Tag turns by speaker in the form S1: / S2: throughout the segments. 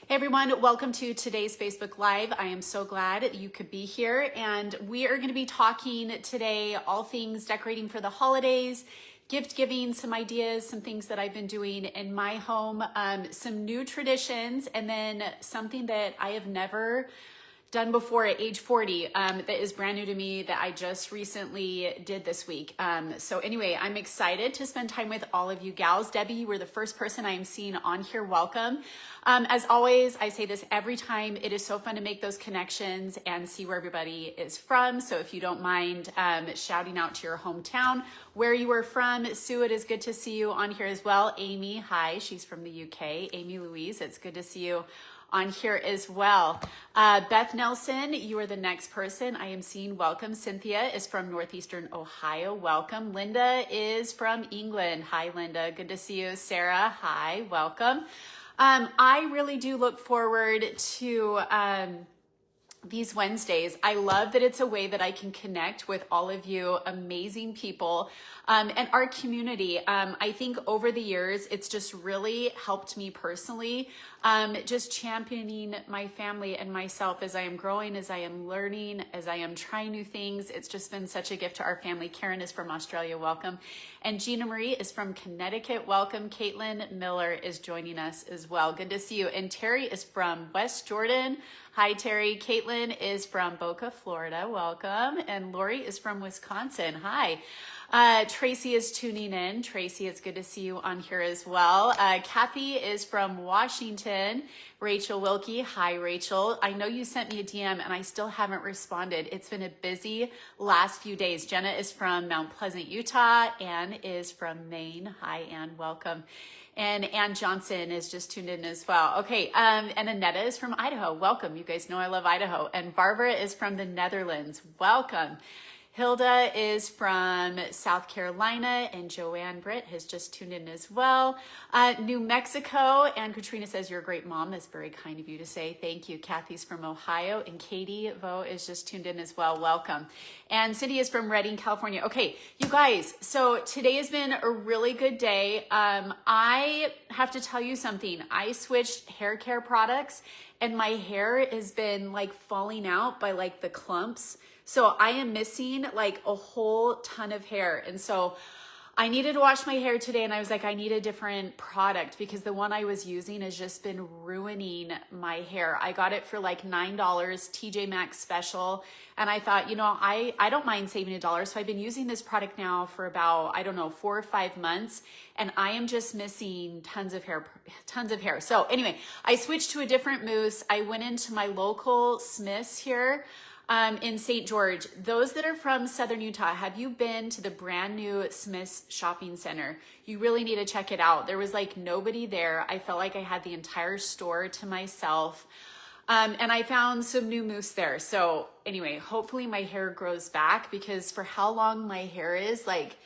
S1: Hey everyone, welcome to today's Facebook Live. I am so glad that you could be here, and we are going to be talking today all things decorating for the holidays, gift giving, some ideas, some things that I've been doing in my home, some new traditions, and then something that I have never done before at age 40 that is brand new to me that I just recently did this week. So anyway, I'm excited to spend time with all of you gals. Debbie, you were the first person I am seeing on here. Welcome. As always, I say this every time. It is so fun to make those connections and see where everybody is from. So if you don't mind shouting out to your hometown, where you are from. Sue, it is good to see you on here as well. Amy, hi, she's from the UK. Amy Louise, it's good to see you on here as well. Beth Nelson, you are the next person I am seeing. Welcome. Cynthia is from Northeastern Ohio. Welcome. Linda is from England. Hi, Linda. Good to see you. Sarah, hi. Welcome. I really do look forward to these Wednesdays. I love that it's a way that I can connect with all of you amazing people and our community. I think over the years, it's just really helped me personally, just championing my family and myself as I am growing, as I am learning, as I am trying new things. It's just been such a gift to our family. Karen is from Australia. Welcome. And Gina Marie is from Connecticut. Welcome. Caitlin Miller is joining us as well. Good to see you. And Terry is from West Jordan. Hi, Terry. Caitlin is from Boca, Florida. Welcome. And Lori is from Wisconsin. Hi. Tracy is tuning in. Tracy, it's good to see you on here as well. Kathy is from Washington. Rachel Wilkie. Hi, Rachel. I know you sent me a DM and I still haven't responded. It's been a busy last few days. Jenna is from Mount Pleasant, Utah. Ann is from Maine. Hi, Ann. Welcome. And Ann Johnson is just tuned in as well. Okay, and Annetta is from Idaho. Welcome. You guys know I love Idaho. And Barbara is from the Netherlands. Welcome. Hilda is from South Carolina, and Joanne Britt has just tuned in as well. New Mexico, and Katrina says, you're a great mom. That's very kind of you to say. Thank you. Kathy's from Ohio, and Katie Vo is just tuned in as well. Welcome. And Cindy is from Redding, California. Okay, you guys, so today has been a really good day. I have to tell you something. I switched hair care products, and my hair has been like falling out by like the clumps. So I am missing like a whole ton of hair. And so I needed to wash my hair today, and I was like, I need a different product because the one I was using has just been ruining my hair. I got it for like $9, TJ Maxx special. And I thought, you know, I don't mind saving $1. So I've been using this product now for about, I don't know, 4 or 5 months. And I am just missing tons of hair. So anyway, I switched to a different mousse. I went into my local Smith's here in St. George. Those that are from Southern Utah, have you been to the brand new Smith's shopping center? You really need to check it out. There was like nobody there. I felt like I had the entire store to myself. And I found some new mousse there. So anyway, hopefully my hair grows back, because for how long my hair is like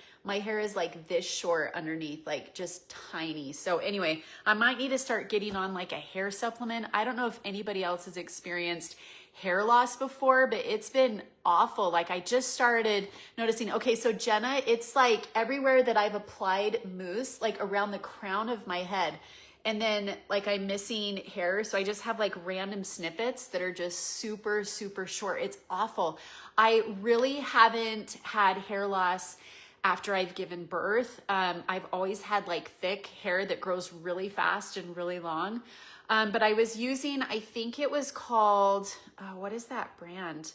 S1: this short underneath, like just tiny. So anyway, I might need to start getting on like a hair supplement. I don't know if anybody else has experienced hair loss before, but it's been awful. Like I just started noticing, okay, so Jenna, it's like everywhere that I've applied mousse, like around the crown of my head. And then like I'm missing hair. So I just have like random snippets that are just super, super short. It's awful. I really haven't had hair loss after I've given birth. I've always had like thick hair that grows really fast and really long. But I was using, I think it was called, what is that brand?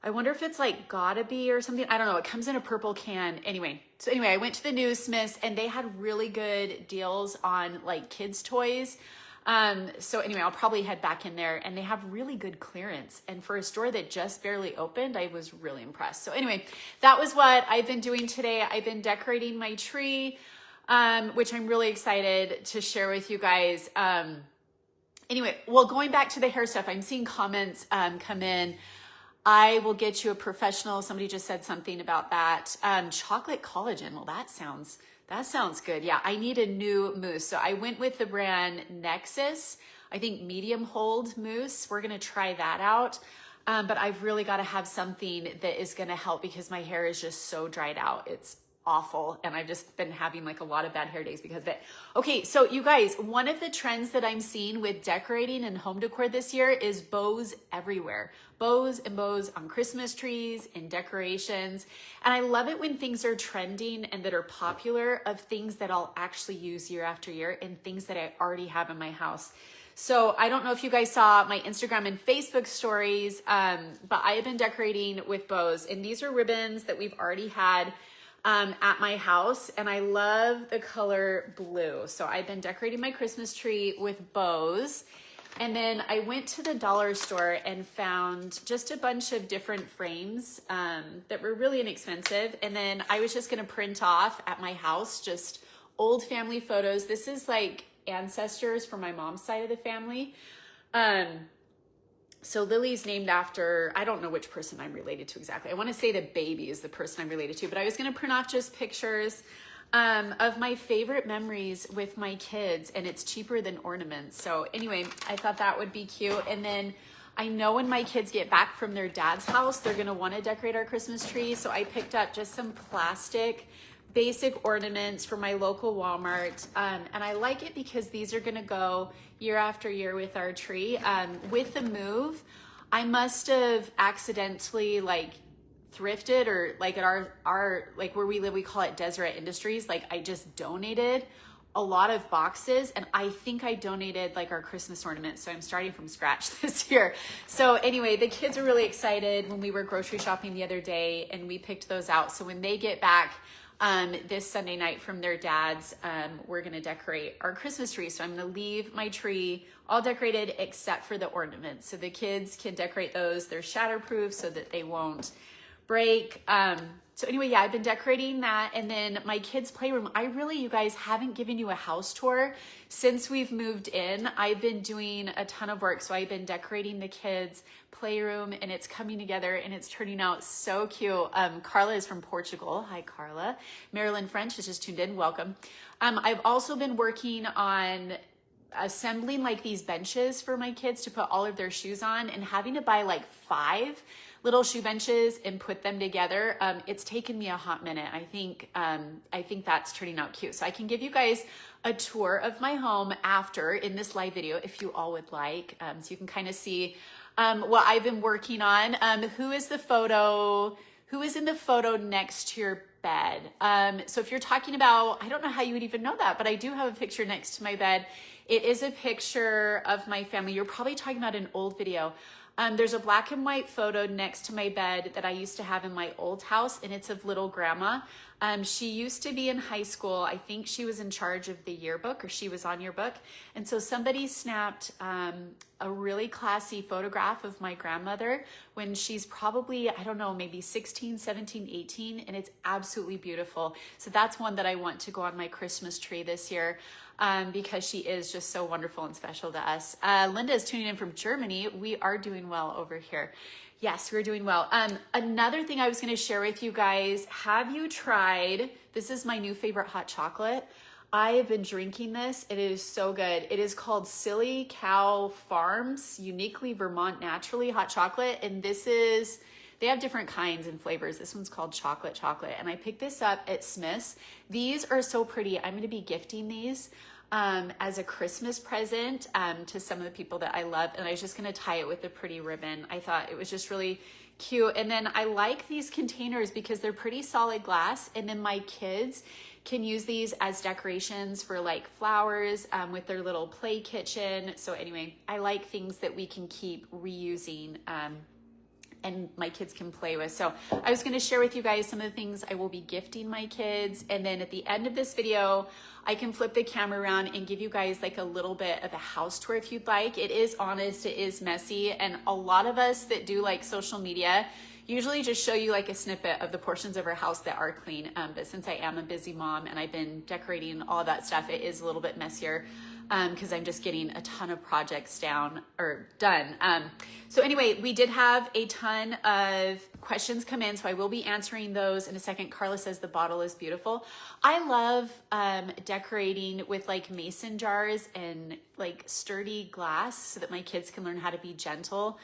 S1: I wonder if it's like Gotta Be or something. I don't know. It comes in a purple can. Anyway, I went to the new Smiths, and they had really good deals on like kids' toys. So anyway, I'll probably head back in there, and they have really good clearance. And for a store that just barely opened, I was really impressed. So anyway, that was what I've been doing today. I've been decorating my tree, which I'm really excited to share with you guys. Anyway, well, going back to the hair stuff, I'm seeing comments come in. I will get you a professional. Somebody just said something about that. Chocolate collagen. Well, that sounds good. Yeah, I need a new mousse. So I went with the brand Nexus. I think medium hold mousse. We're going to try that out. But I've really got to have something that is going to help, because my hair is just so dried out. It's awful. And I've just been having like a lot of bad hair days because of it. Okay, so you guys, one of the trends that I'm seeing with decorating and home decor this year is bows everywhere. Bows and bows on Christmas trees and decorations. And I love it when things are trending and that are popular, of things that I'll actually use year after year and things that I already have in my house. So I don't know if you guys saw my Instagram and Facebook stories, but I have been decorating with bows, and these are ribbons that we've already had at my house, and I love the color blue. So I've been decorating my Christmas tree with bows. And then I went to the dollar store and found just a bunch of different frames that were really inexpensive. And then I was just gonna print off at my house just old family photos. This is like ancestors from my mom's side of the family. So Lily's named after, I don't know which person I'm related to exactly. I want to say the baby is the person I'm related to, but I was going to print off just pictures of my favorite memories with my kids, and it's cheaper than ornaments. So anyway, I thought that would be cute. And then I know when my kids get back from their dad's house, they're going to want to decorate our Christmas tree. So I picked up just some plastic basic ornaments from my local Walmart. And I like it because these are gonna go year after year with our tree. With the move, I must have accidentally like thrifted, or like at our like where we live, we call it Deseret Industries. Like I just donated a lot of boxes, and I think I donated like our Christmas ornaments. So I'm starting from scratch this year. So anyway, the kids are really excited when we were grocery shopping the other day and we picked those out. So when they get back, this Sunday night from their dads, we're gonna decorate our Christmas tree. So I'm gonna leave my tree all decorated except for the ornaments. So the kids can decorate those. They're shatterproof so that they won't break. So anyway, yeah, I've been decorating that. And then my kids' playroom, you guys, haven't given you a house tour since we've moved in. I've been doing a ton of work. So I've been decorating the kids' playroom, and it's coming together and it's turning out so cute. Carla is from Portugal. Hi, Carla. Marilyn French has just tuned in. Welcome. I've also been working on assembling like these benches for my kids to put all of their shoes on, and having to buy like 5 little shoe benches and put them together. It's taken me a hot minute. I think that's turning out cute. So I can give you guys a tour of my home after in this live video if you all would like. So you can kind of see what I've been working on. Who is in the photo next to your bed? So if you're talking about, I don't know how you would even know that, but I do have a picture next to my bed. It is a picture of my family. You're probably talking about an old video. There's a black and white photo next to my bed that I used to have in my old house, and it's of little grandma. She used to be in high school. I think she was in charge of the yearbook, or she was on yearbook. And so somebody snapped a really classy photograph of my grandmother when she's probably, I don't know, maybe 16, 17, 18, and it's absolutely beautiful. So that's one that I want to go on my Christmas tree this year. Because she is just so wonderful and special to us. Linda is tuning in from Germany. We are doing well over here. Yes, we're doing well. Another thing I was going to share with you guys, have you tried, this is my new favorite hot chocolate. I have been drinking this. It is so good. It is called Silly Cow Farms Uniquely Vermont Naturally Hot Chocolate. And they have different kinds and flavors. This one's called chocolate. And I picked this up at Smith's. These are so pretty. I'm going to be gifting these as a Christmas present to some of the people that I love. And I was just going to tie it with a pretty ribbon. I thought it was just really cute. And then I like these containers because they're pretty solid glass. And then my kids can use these as decorations for like flowers with their little play kitchen. So anyway, I like things that we can keep reusing and my kids can play with. So I was gonna share with you guys some of the things I will be gifting my kids. And then at the end of this video, I can flip the camera around and give you guys like a little bit of a house tour if you'd like. It is honest, it is messy. And a lot of us that do like social media usually just show you like a snippet of the portions of our house that are clean. But since I am a busy mom and I've been decorating all of that stuff, it is a little bit messier because I'm just getting a ton of projects done. So anyway, we did have a ton of questions come in, so I will be answering those in a second. Carla says the bottle is beautiful. I love decorating with like mason jars and like sturdy glass so that my kids can learn how to be gentle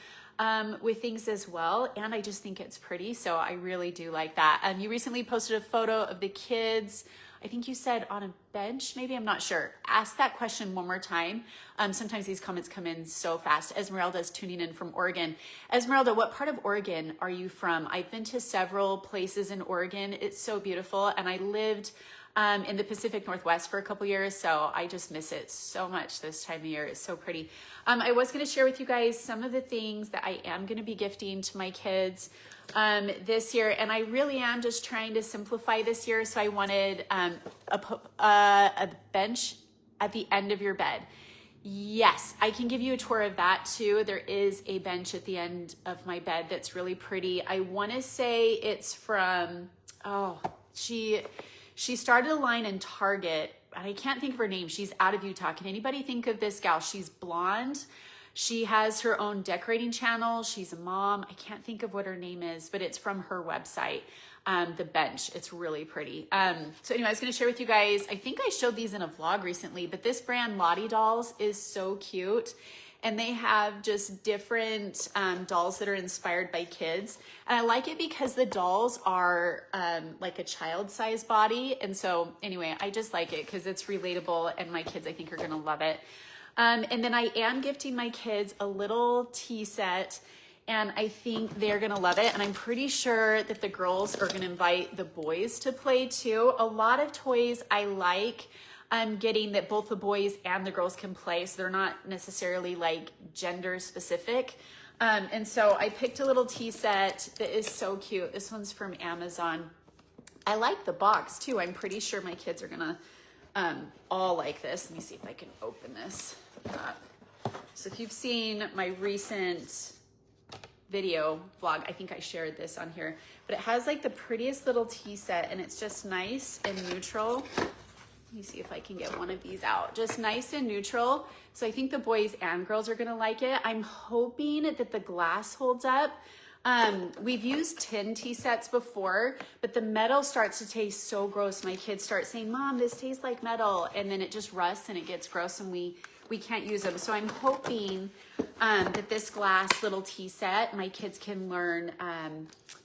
S1: with things as well. And I just think it's pretty. So I really do like that. You recently posted a photo of the kids, I think you said on a bench, maybe, I'm not sure. Ask that question one more time. Sometimes these comments come in so fast. Esmeralda is tuning in from Oregon. Esmeralda, what part of Oregon are you from? I've been to several places in Oregon. It's so beautiful. And I lived in the Pacific Northwest for a couple years, so I just miss it so much this time of year. It's so pretty. I was going to share with you guys some of the things that I am going to be gifting to my kids this year, and I really am just trying to simplify this year. So I wanted a bench at the end of your bed. Yes, I can give you a tour of that too. There is a bench at the end of my bed that's really pretty. I want to say it's from, she started a line in Target. I can't think of her name. She's out of Utah. Can anybody think of this gal? She's blonde. She has her own decorating channel. She's a mom. I can't think of what her name is, but it's from her website, The Bench. It's really pretty. So anyway, I was going to share with you guys, I think I showed these in a vlog recently, but this brand Lottie Dolls is so cute. And they have just different dolls that are inspired by kids. And I like it because the dolls are like a child-size body. And so anyway, I just like it because it's relatable and my kids, I think, are gonna love it. And then I am gifting my kids a little tea set, and I think they're gonna love it. And I'm pretty sure that the girls are gonna invite the boys to play too. A lot of toys I like getting that both the boys and the girls can play, so they're not necessarily like gender specific. And so I picked a little tea set that is so cute. This one's from Amazon. I like the box too. I'm pretty sure my kids are gonna all like this. Let me see if I can open this up. So if you've seen my recent video vlog, I think I shared this on here, but it has like the prettiest little tea set, and it's just nice and neutral. Let me see if I can get one of these out. Just nice and neutral. So I think the boys and girls are gonna like it. I'm hoping that the glass holds up. We've used tin tea sets before, but the metal starts to taste so gross. My kids start saying, Mom, this tastes like metal. And then it just rusts and it gets gross and we can't use them. So I'm hoping that this glass little tea set, my kids can learn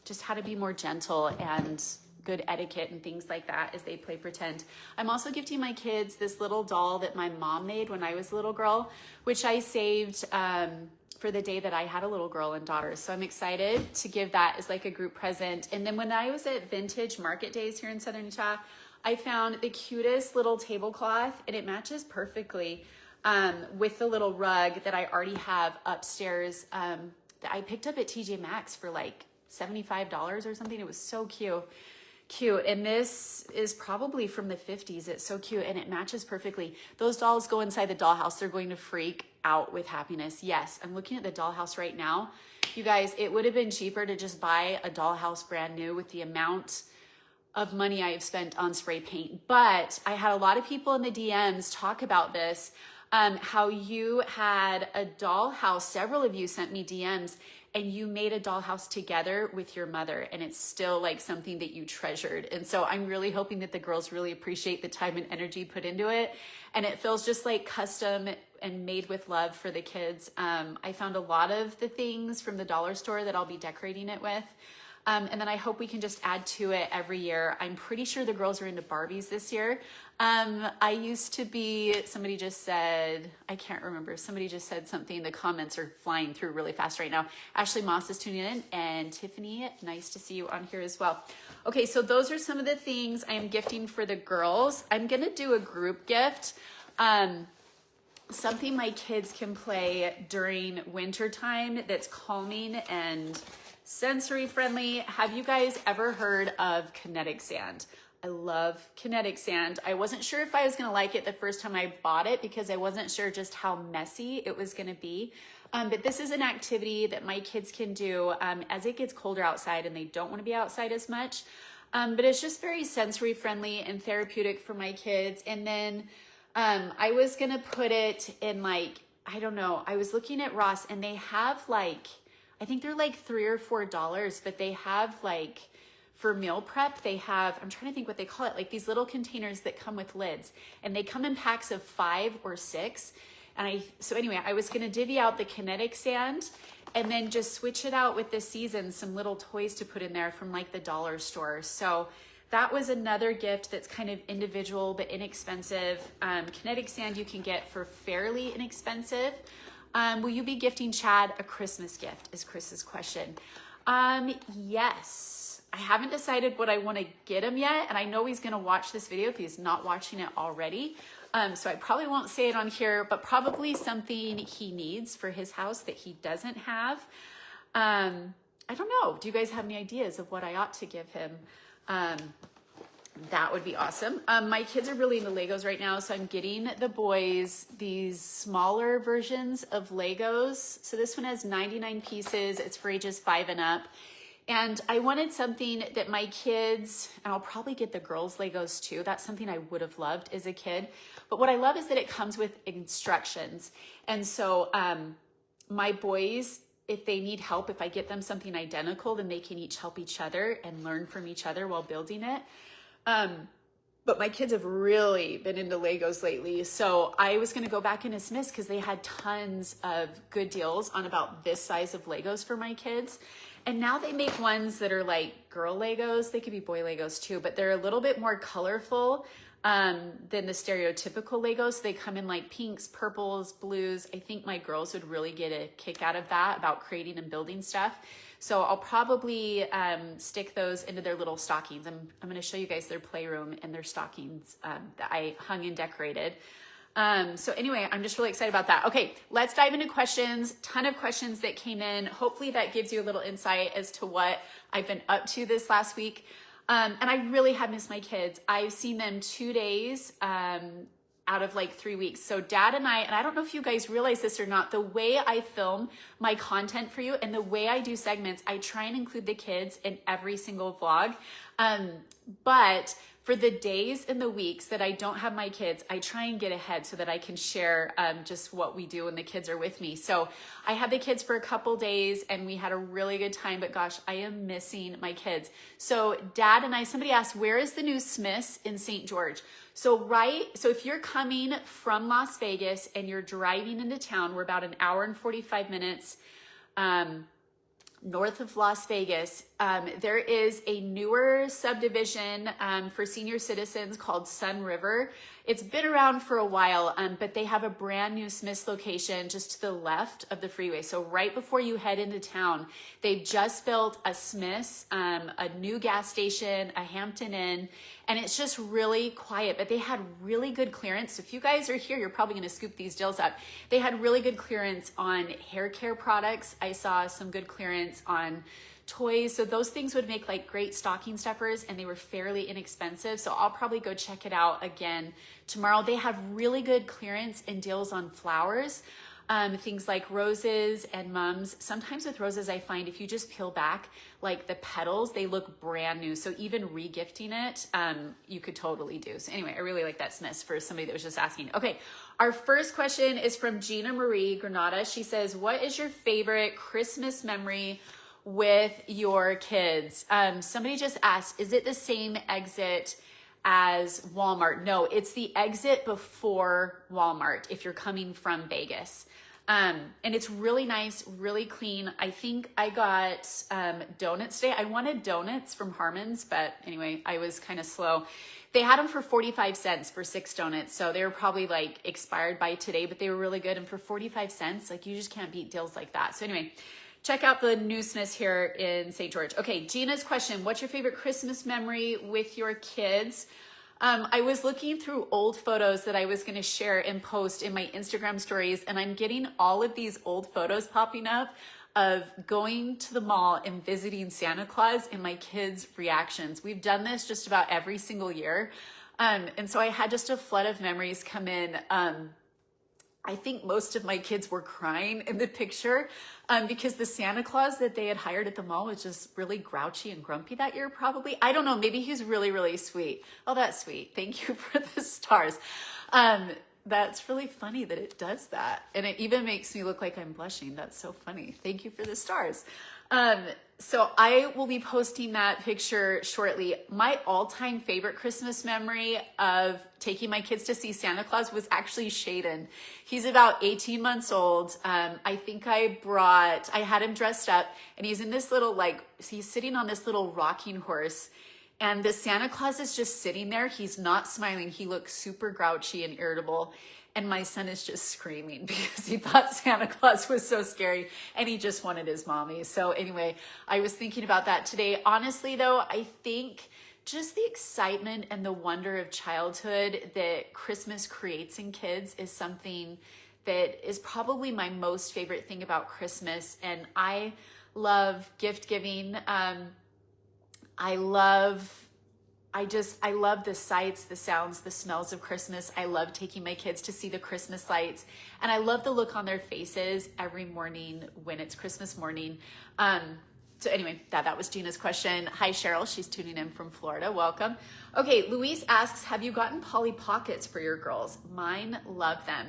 S1: just how to be more gentle and good etiquette and things like that as they play pretend. I'm also gifting my kids this little doll that my mom made when I was a little girl, which I saved for the day that I had a little girl and daughter. So I'm excited to give that as like a group present. And then when I was at Vintage Market Days here in Southern Utah, I found the cutest little tablecloth, and it matches perfectly with the little rug that I already have upstairs that I picked up at TJ Maxx for like $75 or something. It was so cute. And this is probably from the 50s. It's so cute and it matches perfectly. Those dolls go inside the dollhouse. They're going to freak out with happiness. Yes, I'm looking at the dollhouse right now. You guys, it would have been cheaper to just buy a dollhouse brand new with the amount of money I have spent on spray paint. But I had a lot of people in the DMs talk about this, how you had a dollhouse. Several of you sent me DMs and you made a dollhouse together with your mother, and it's still like something that you treasured. And so I'm really hoping that the girls really appreciate the time and energy put into it. And it feels just like custom and made with love for the kids. I found a lot of the things from the dollar store that I'll be decorating it with. And then I hope we can just add to it every year. I'm pretty sure the girls are into Barbies this year. I used to be, somebody just said, I can't remember. Somebody just said something. The comments are flying through really fast right now. Ashley Moss is tuning in, and Tiffany, nice to see you on here as well. Okay, so those are some of the things I am gifting for the girls. I'm gonna do a group gift. Something my kids can play during winter time that's calming and sensory friendly. Have you guys ever heard of kinetic sand? I love kinetic sand. I wasn't sure if I was gonna like it the first time I bought it because I wasn't sure just how messy it was gonna be. But this is an activity that my kids can do as it gets colder outside and they don't wanna be outside as much. But it's just very sensory friendly and therapeutic for my kids. And then I was gonna put it in like, I don't know, I was looking at Ross and they have like, I think they're like $3 or $4, but they have like, for meal prep, they have, I'm trying to think what they call it, like these little containers that come with lids, and they come in packs of 5 or 6. And so anyway, I was gonna divvy out the kinetic sand, and then just switch it out with this season, some little toys to put in there from like the dollar store. So that was another gift that's kind of individual but inexpensive. Kinetic sand you can get for fairly inexpensive. Will you be gifting Chad a Christmas gift is Chris's question. Yes, I haven't decided what I want to get him yet. And I know he's going to watch this video if he's not watching it already. So I probably won't say it on here, but probably something he needs for his house that he doesn't have. I don't know. Do you guys have any ideas of what I ought to give him? That would be awesome. My kids are really into Legos right now, so I'm getting the boys these smaller versions of Legos. So this one has 99 pieces. It's for ages 5 and up. And I wanted something that my kids, and I'll probably get the girls' Legos too. That's something I would have loved as a kid. But what I love is that it comes with instructions. And so my boys, if they need help, if I get them something identical, then they can each help each other and learn from each other while building it. But my kids have really been into Legos lately. So I was going to go back into Smith's because they had tons of good deals on about this size of Legos for my kids. And now they make ones that are like girl Legos. They could be boy Legos too, but they're a little bit more colorful than the stereotypical Legos. They come in like pinks, purples, blues. I think my girls would really get a kick out of that, about creating and building stuff. So I'll probably stick those into their little stockings. I'm going to show you guys their playroom and their stockings that I hung and decorated. So anyway, I'm just really excited about that. Okay, let's dive into questions. Ton of questions that came in. Hopefully that gives you a little insight as to what I've been up to this last week. And I really have missed my kids. I've seen them 2 days out of like 3 weeks. So Dad and I don't know if you guys realize this or not, the way I film my content for you and the way I do segments, I try and include the kids in every single vlog. But for the days and the weeks that I don't have my kids, I try and get ahead so that I can share just what we do when the kids are with me. So I had the kids for a couple days and we had a really good time, but gosh, I am missing my kids. So Dad and I, somebody asked, where is the new Smith's in St. George? So if you're coming from Las Vegas and you're driving into town, we're about an hour and 45 minutes north of Las Vegas. There is a newer subdivision for senior citizens called Sun River. It's been around for a while, but they have a brand new Smith's location just to the left of the freeway. So right before you head into town, they've just built a Smith's, a new gas station, a Hampton Inn, and it's just really quiet, but they had really good clearance. So if you guys are here, you're probably going to scoop these deals up. They had really good clearance on hair care products. I saw some good clearance on toys. So those things would make like great stocking stuffers and they were fairly inexpensive. So I'll probably go check it out again tomorrow. They have really good clearance and deals on flowers. Things like roses and mums. Sometimes with roses, I find if you just peel back like the petals, they look brand new. So even re-gifting it, you could totally do. So anyway, I really like that Smith's for somebody that was just asking. Okay, our first question is from Gina Marie Granada. She says, what is your favorite Christmas memory with your kids? Somebody just asked, is it the same exit as Walmart? No, it's the exit before Walmart if you're coming from Vegas. And it's really nice, really clean. I think I got donuts today. I wanted donuts from Harmon's, but anyway, I was kind of slow. They had them for 45 cents for 6 donuts. So they were probably like expired by today, but they were really good. And for 45 cents, like you just can't beat deals like that. So anyway, check out the new Smith's here in St. George. Okay, Gina's question, what's your favorite Christmas memory with your kids? I was looking through old photos that I was going to share and post in my Instagram stories, and I'm getting all of these old photos popping up of going to the mall and visiting Santa Claus and my kids' reactions. We've done this just about every single year. And so I had just a flood of memories come in. I think most of my kids were crying in the picture because the Santa Claus that they had hired at the mall was just really grouchy and grumpy that year, probably. I don't know. Maybe he's really, really sweet. Oh, that's sweet. Thank you for the stars. That's really funny that it does that. And it even makes me look like I'm blushing. That's so funny. Thank you for the stars. So I will be posting that picture shortly. My all-time favorite Christmas memory of taking my kids to see Santa Claus was actually Shayden. He's about 18 months old. I think I had him dressed up, and he's in this little, he's sitting on this little rocking horse. And the Santa Claus is just sitting there. He's not smiling. He looks super grouchy and irritable. And my son is just screaming because he thought Santa Claus was so scary and he just wanted his mommy. So anyway, I was thinking about that today. Honestly though, I think just the excitement and the wonder of childhood that Christmas creates in kids is something that is probably my most favorite thing about Christmas. And I love gift giving. I love the sights, the sounds, the smells of Christmas. I love taking my kids to see the Christmas lights, and I love the look on their faces every morning when it's Christmas morning. So anyway, that was Gina's question. Hi, Cheryl. She's tuning in from Florida. Welcome. Okay, Louise asks, have you gotten Polly Pockets for your girls? Mine love them.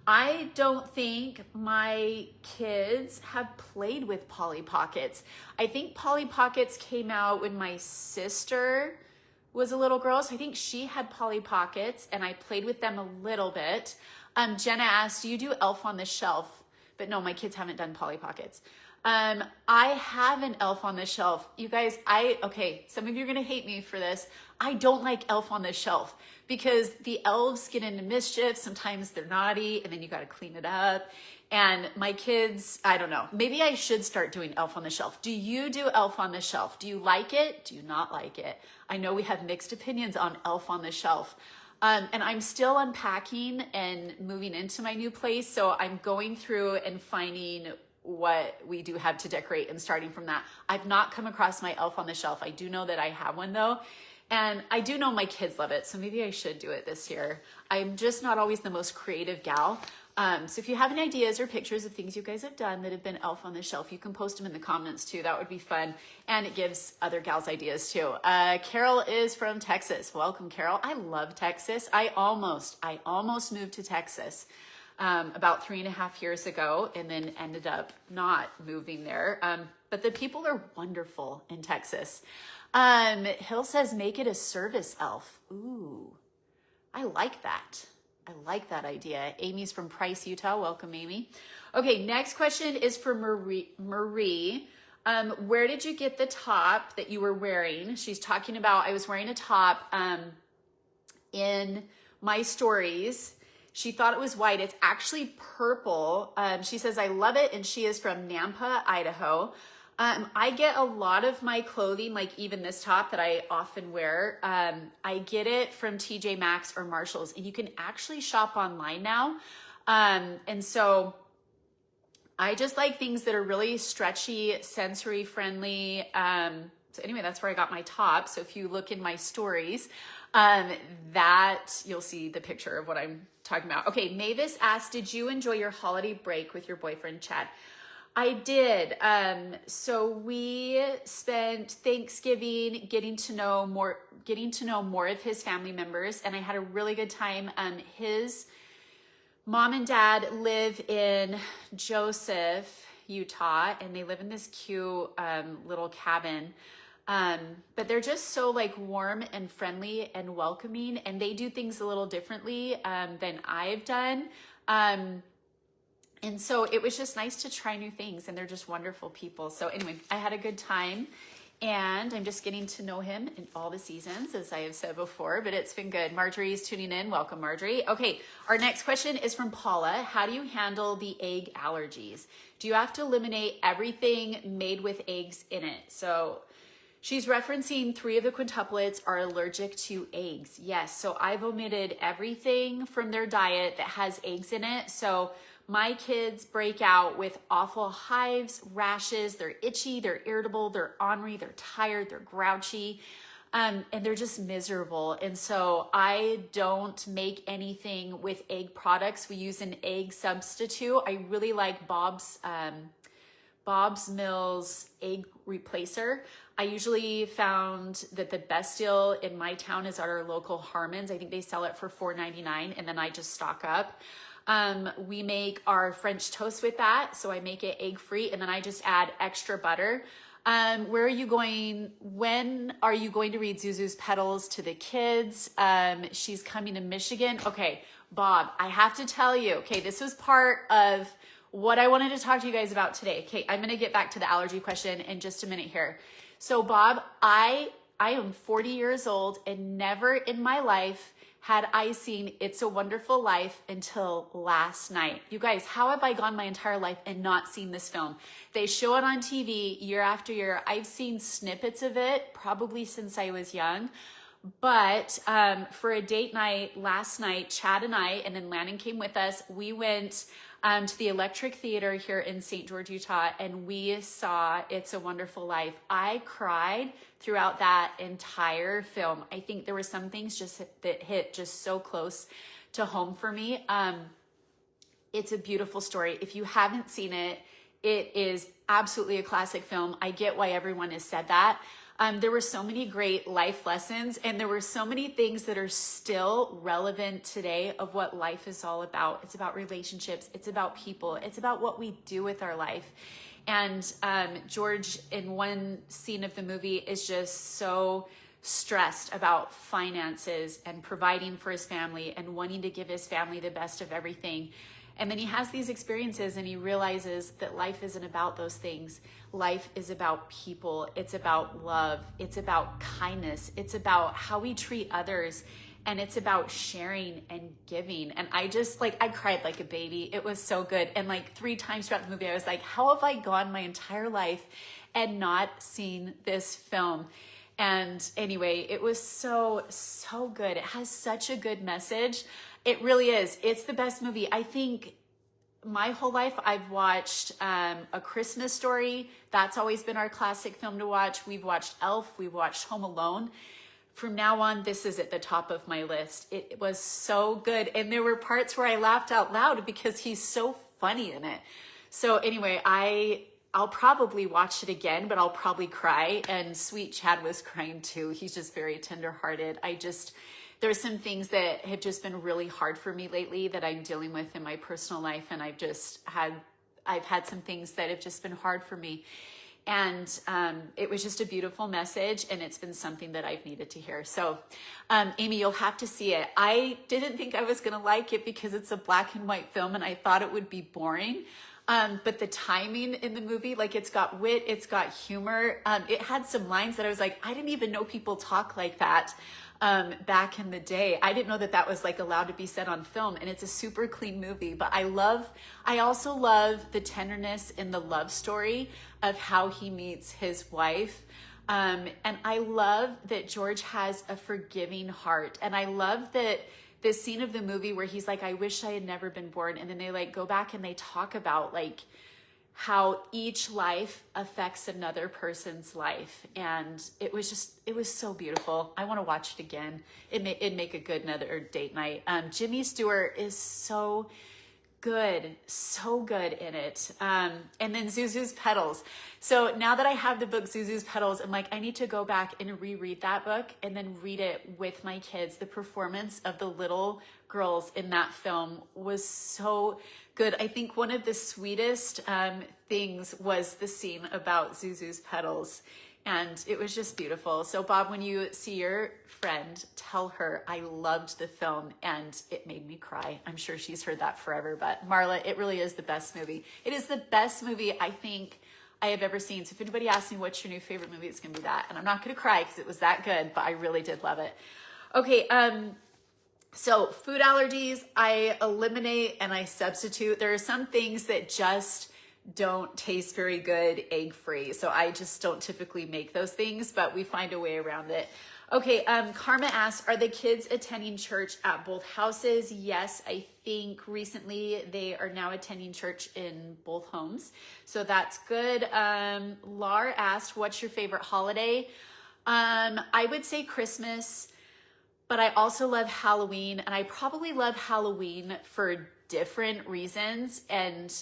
S1: I don't think my kids have played with Polly Pockets. I think Polly Pockets came out when my sister was a little girl, so I think she had Polly Pockets, and I played with them a little bit. Jenna asked, do you do Elf on the Shelf? But no, my kids haven't done Polly Pockets. I have an Elf on the Shelf. You guys, some of you are gonna hate me for this. I don't like Elf on the Shelf because the elves get into mischief. Sometimes they're naughty and then you gotta clean it up. And my kids, I don't know, maybe I should start doing Elf on the Shelf. Do you do Elf on the Shelf? Do you like it? Do you not like it? I know we have mixed opinions on Elf on the Shelf. And I'm still unpacking and moving into my new place. So I'm going through and finding what we do have to decorate and starting from that. I've not come across my Elf on the Shelf. I do know that I have one though. And I do know my kids love it. So maybe I should do it this year. I'm just not always the most creative gal. So if you have any ideas or pictures of things you guys have done that have been Elf on the Shelf, you can post them in the comments too. That would be fun. And it gives other gals ideas too. Carol is from Texas. Welcome, Carol. I love Texas. I almost moved to Texas about 3.5 years ago and then ended up not moving there. But the people are wonderful in Texas. Hill says, make it a service elf. Ooh, I like that. I like that idea. Amy's from Price, Utah. Welcome, Amy. Okay, next question is for Marie. Where did you get the top that you were wearing? She's talking about, I was wearing a top in my stories. She thought it was white. It's actually purple. She says, I love it. And she is from Nampa, Idaho. I get a lot of my clothing, like even this top that I often wear, I get it from TJ Maxx or Marshalls, and you can actually shop online now. And so I just like things that are really stretchy, sensory friendly. So anyway, that's where I got my top. So if you look in my stories, that you'll see the picture of what I'm talking about. Okay, Mavis asked, did you enjoy your holiday break with your boyfriend, Chad? I did. So we spent Thanksgiving getting to know more of his family members, and I had a really good time. His mom and dad live in Joseph, Utah, and they live in this cute little cabin. But they're just so like warm and friendly and welcoming, and they do things a little differently than I've done. And so it was just nice to try new things, and they're just wonderful people. So anyway, I had a good time, and I'm just getting to know him in all the seasons, as I have said before, but it's been good. Marjorie's tuning in. Welcome, Marjorie. Okay, our next question is from Paula. How do you handle the egg allergies? Do you have to eliminate everything made with eggs in it? So she's referencing 3 of the quintuplets are allergic to eggs. Yes, so I've omitted everything from their diet that has eggs in it. So my kids break out with awful hives, rashes, they're itchy, they're irritable, they're ornery, they're tired, they're grouchy, and they're just miserable. And so I don't make anything with egg products. We use an egg substitute. I really like Bob's Bob's Mills egg replacer. I usually found that the best deal in my town is at our local Harmon's. I think they sell it for $4.99, and then I just stock up. We make our French toast with that, so I make it egg-free, and then I just add extra butter. Where are you going? When are you going to read Zuzu's Petals to the kids? She's coming to Michigan. Okay, Bob, I have to tell you, okay, this was part of what I wanted to talk to you guys about today. Okay, I'm going to get back to the allergy question in just a minute here. So Bob, I am 40 years old and never in my life had I seen It's a Wonderful Life until last night. You guys, how have I gone my entire life and not seen this film? They show it on TV year after year. I've seen snippets of it probably since I was young. But for a date night last night, Chad and I, and then Landon came with us, we went to the Electric Theater here in St. George, Utah, and we saw It's a Wonderful Life. I cried throughout that entire film. I think there were some things just that hit just so close to home for me. It's a beautiful story. If you haven't seen it, it is absolutely a classic film. I get why everyone has said that. There were so many great life lessons, and there were so many things that are still relevant today of what life is all about. It's about relationships. It's about people. It's about what we do with our life. And George, in one scene of the movie, is just so stressed about finances and providing for his family and wanting to give his family the best of everything. And then he has these experiences and he realizes that life isn't about those things. Life is about people. It's about love. It's about kindness. It's about how we treat others. And it's about sharing and giving. And I just I cried like a baby. It was so good. And 3 times throughout the movie, I was like, how have I gone my entire life and not seen this film? And anyway, it was so good. It has such a good message. It really is. It's the best movie. I think my whole life I've watched A Christmas Story. That's always been our classic film to watch. We've watched Elf. We've watched Home Alone. From now on, this is at the top of my list. It was so good. And there were parts where I laughed out loud because he's so funny in it. So anyway, I'll probably watch it again, but I'll probably cry. And sweet Chad was crying too. He's just very tenderhearted. There's some things that have just been really hard for me lately that I'm dealing with in my personal life. And I've had some things that have just been hard for me. And it was just a beautiful message, and it's been something that I've needed to hear. So, Amy, you'll have to see it. I didn't think I was going to like it because it's a black and white film, and I thought it would be boring. But the timing in the movie, it's got wit, it's got humor. It had some lines that I was like, I didn't even know people talk like that back in the day. I didn't know that was allowed to be said on film, and it's a super clean movie. But I also love the tenderness in the love story of how he meets his wife. And I love that George has a forgiving heart. And I love that this scene of the movie where he's like, I wish I had never been born. And then they go back and they talk about how each life affects another person's life. And it was so beautiful. I want to watch it again. It'd make a good another date night. Jimmy Stewart is so good in it. And then Zuzu's Petals. So now that I have the book Zuzu's Petals, I'm like, I need to go back and reread that book and then read it with my kids. The performance of the little girls in that film was so good. I think one of the sweetest things was the scene about Zuzu's Petals. And it was just beautiful. So Bob, when you see your friend, tell her I loved the film and it made me cry. I'm sure she's heard that forever, but Marla, it really is the best movie. It is the best movie I think I have ever seen. So if anybody asks me what's your new favorite movie, it's gonna be that. And I'm not gonna cry because it was that good, but I really did love it. Okay, so food allergies, I eliminate and I substitute. There are some things that just don't taste very good egg-free. So I just don't typically make those things, but we find a way around it. Okay, Karma asks, are the kids attending church at both houses? Yes, I think recently they are now attending church in both homes. So that's good. Lar asked, what's your favorite holiday? I would say Christmas, but I also love Halloween, and I probably love Halloween for different reasons. And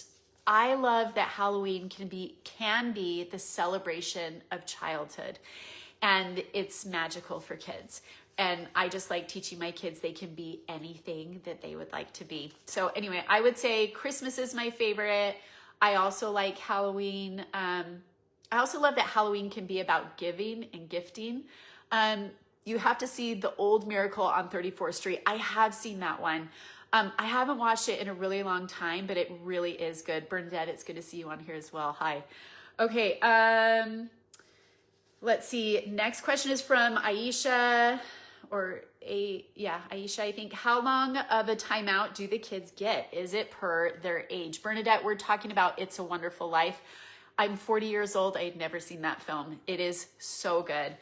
S1: I love that Halloween can be the celebration of childhood, and it's magical for kids. And I just like teaching my kids they can be anything that they would like to be. So anyway, I would say Christmas is my favorite. I also like Halloween. I also love that Halloween can be about giving and gifting. You have to see the old Miracle on 34th Street. I have seen that one. I haven't watched it in a really long time, but it really is good. Bernadette, it's good to see you on here as well. Hi. Okay. Let's see. Next question is from Aisha, Aisha, I think. How long of a timeout do the kids get? Is it per their age? Bernadette, we're talking about It's a Wonderful Life. I'm 40 years old. I had never seen that film. It is so good.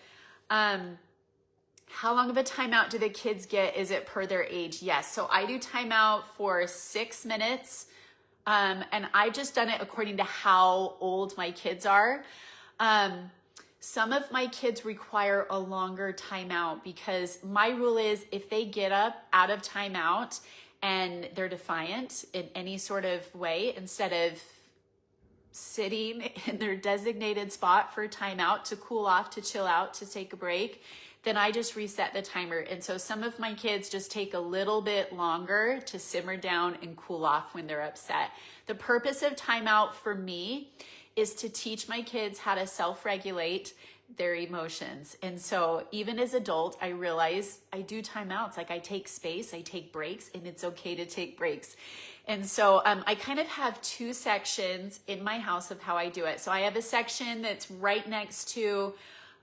S1: How long of a timeout do the kids get? Is it per their age? Yes. So I do timeout for 6 minutes. And I've just done it according to how old my kids are. Some of my kids require a longer timeout because my rule is if they get up out of timeout and they're defiant in any sort of way, instead of sitting in their designated spot for timeout to cool off, to chill out, to take a break, then I just reset the timer. And so some of my kids just take a little bit longer to simmer down and cool off when they're upset. The purpose of timeout for me is to teach my kids how to self-regulate their emotions. And so even as adult, I realize I do timeouts. Like I take space, I take breaks, and it's okay to take breaks. And so I kind of have two sections in my house of how I do it. So I have a section that's right next to